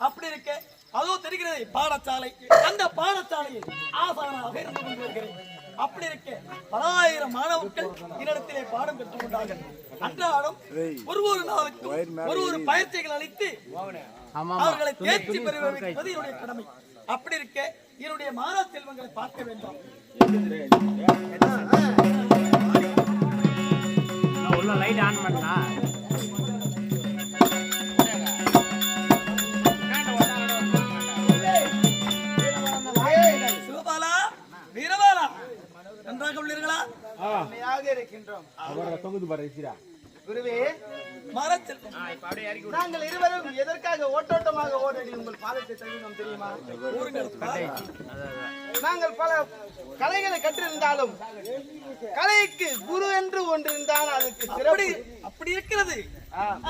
அப்படி இருக்க அதோ தெரிகிறது பாடசாலை. அந்த பாடசாலையில் ஆசானாக இருந்து கொண்டு வருகிறேன். அப்படி இருக்க பலாயிரம் மாணவர்கள் என்னிடத்திலே பாடம் பெற்றுக் கொண்டார்கள். அன்றாடம் ஒரு நாளுக்கும் ஒரு பயிற்சிகள் அளித்து அவர்களை தேர்ச்சி பெற வைப்பது என்னுடைய கடமை. அப்படி இருக்க என்னுடைய மாணவ செல்வங்களை பார்க்க வேண்டும். உள்ள லைட் ஆன் பண்ணா நன்றாக உள்ளீர்களா? இருக்கின்றோம். குருவே, நாங்கள் இருவரும் எதற்காக ஓட்டோட்டமாக ஓடடி உங்கள் பாதத்தை தழுவினோம் தெரியுமா? நாங்கள் பல கலைகளை கற்றிருந்தாலும் கலைக்கு குரு என்று ஒன்று இருந்தால் அதுக்கு அப்படி இருக்கிறது.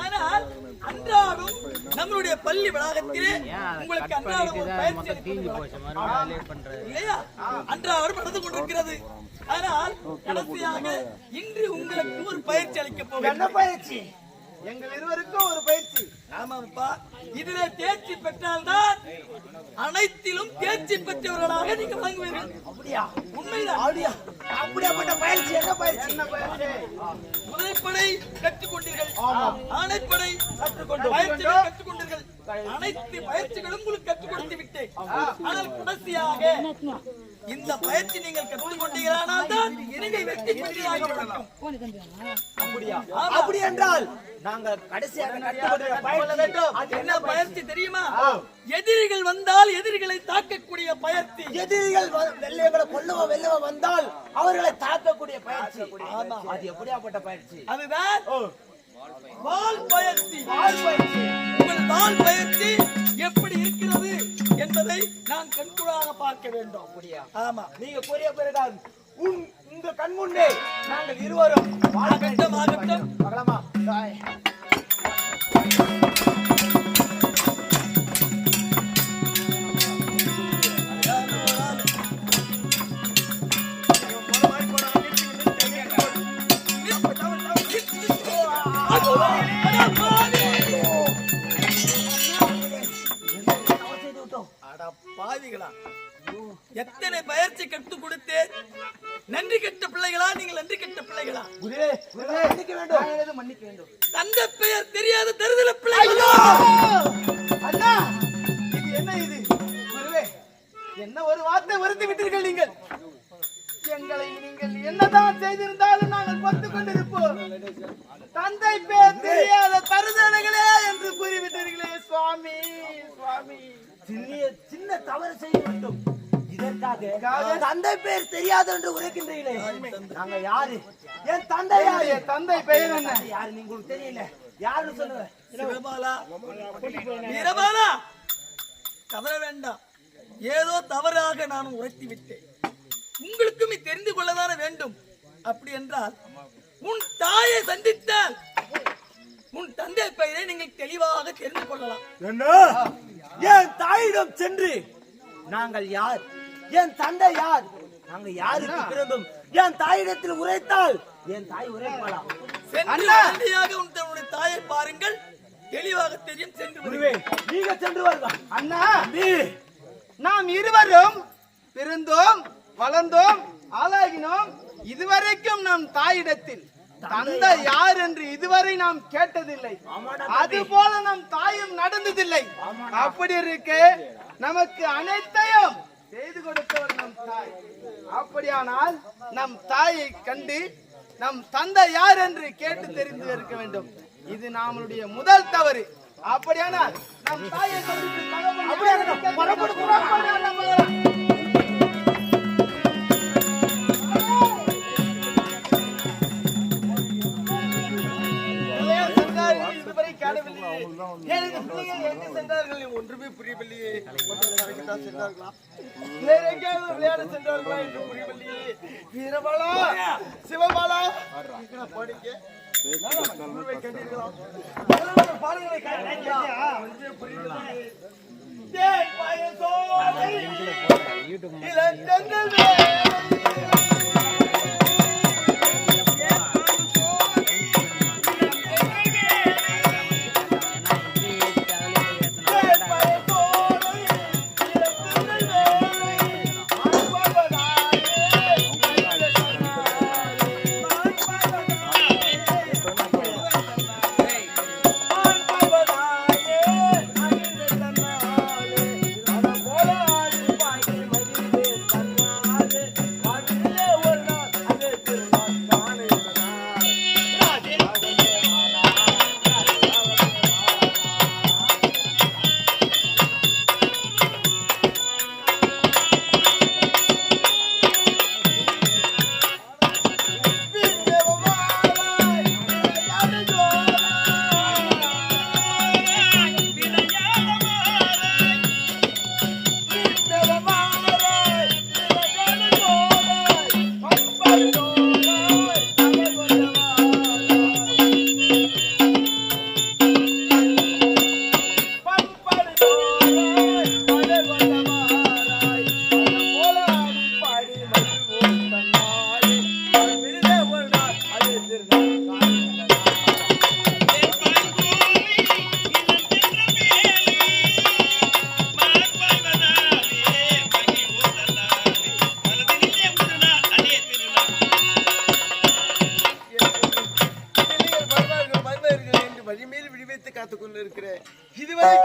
ஆனால் அன்றாடம் நம்மளுடைய பள்ளி வளாகத்திலே உங்களுக்கு அன்றாடம் ஒரு பயிற்சி இல்லையா? அன்றாடம் நடந்து கொண்டிருக்கிறது. ஆனால் கடைசியாக இன்று உங்களுக்கு ஒரு பயிற்சி அளிக்க போகிறேன். என்ன பயிற்சி? எங்கள் இருவருக்கும் ஒரு பயிற்சி. ஆமாப்பா, இதுல தேர்ச்சி பெற்றால்தான் அனைத்திலும் தேர்ச்சி பெற்றவர்களாக நீங்க வழங்குவீர்கள். அப்படியா? உண்மைதான். அப்படியாப்பட்ட பயிற்சி என்ன பயிற்சி? என்ன பயிற்சி? முதற்படை கற்றுக்கொண்டீர்கள், ஆணைப்படை பயிற்சிகள் கற்றுக்கொண்டீர்கள். அனைத்து பயிற்சிகளும் உங்களுக்கு கற்றுக் கொடுத்து விட்டேன். ஆனால் கடைசியாக இந்த பயிற்சி நீங்கள் கற்றுக்கொண்டீர்களானால் தான் இலங்கை வெற்றி பெற்றதாக வழங்கும். அப்படி என்றால் நாங்கள் கடைசியாக என்ன பயிற்சி தெரியுமா? எதிரிகள் வந்தால் எதிரிகளை தாக்கக்கூடிய பயிற்சி. எதிரிகள் வெள்ளவ வந்தால் அவர்களை தாக்கக்கூடிய பயிற்சி. அது எப்படியாப்பட்ட பயிற்சி? அதுதான் வாள் பயிற்சி. உங்கள் வாள் பயிற்சி எப்படி இருக்கிறது என்பதை நான் கண்கூடாக பார்க்க வேண்டும். ஆமா, நீங்க கூறிய பிறகு உங்க கண் முன்னே நாங்கள் இருவரும் ஆகட்டும் ஆகட்டும். பார்க்கலாமா? பாவிகளா, எத்தனை பயிற்சி கற்றுக் கொடுத்து நன்றி கெட்ட பிள்ளைகளா? நீங்கள் நன்றி கெட்ட பிள்ளைகளா? மன்னிக்க வேண்டும். தந்தை பெயர் தெரியாத தருதல பிள்ளைகளா? அண்ணா, இது என்ன? இது குருவே, என்ன ஒரு வார்த்தை வருத்தி விட்டீர்கள் நீங்கள். எங்களை நீங்கள் என்னதான் செய்திருந்தாலும் நாங்கள் பொறுத்து கொண்டிருப்போம். தந்தை பேர் தெரியாத தருதலைகளே என்று கூறிவிட்டீர்களே சுவாமி. சுவாமி, சின்ன தவறு செய்ய வேண்டும். இதற்காக தந்தை பேர் தெரியாது என்று உரைக்கின்றீர்களே. நாங்க யாரு? என் தந்தை யாரு? தந்தை பெயர் என்ன? யாரு உங்களுக்கு தெரியல? யாருன்னு சொல்லுவேன்? சிவபாலா, வீரபாலா, கதற வேண்டாம். ஏதோ தவறாக நான் உரைத்து விட்டேன். உங்களுக்கும் தெரிந்து கொள்ளதான வேண்டும். அப்படி என்றால் உன் தாயை சந்தித்தால் உன் தந்தை பெயரை நீங்கள் தெளிவாக தெரிந்து கொள்ளலாம். என் தாயிடம் சென்று நாங்கள் யார், என் தந்தை யார், நாங்க யாருக்கு பிறந்தோம் என் தாயிடத்தில் உரைத்தால் என் தாய் உரைப்பாளாம். தந்தையாக உன்னுடைய தாயை பாருங்கள், தெளிவாக தெரியும். சென்று நீங்க சென்று வருவா. அண்ணா, நாம் இருவரும் பிறந்தோம், வளர்ந்தோம், ஆளாகினோம். இதுவரைக்கும் நம் தாயிடத்தில் தந்தை யார் என்று இதுவரை நாம் கேட்டதில்லை. அது போல நம் தாயும் நடந்ததில்லை. அப்படி இருக்க நமக்கு அனைத்தையும் செய்து கொடுத்தவர் நம் தாய். அப்படியானால் நம் தாயை கண்டு நம் தந்தை யார் என்று கேட்டு தெரிந்து இருக்க வேண்டும். இது நம்மளுடைய முதல் தவறு. அப்படியானால் நம் தாயை ஒன்றுமே புரியவில்லையே. சென்றார்களா, வேற எங்கேயாவது விளையாட சென்றார்களா என்று புரியவில்லையே. வீரபாலா, சிவபாலா, படிக்க வழிமேல் விடுவித்து காத்துக் கொண்டிருக்கிறேன். இதுவரை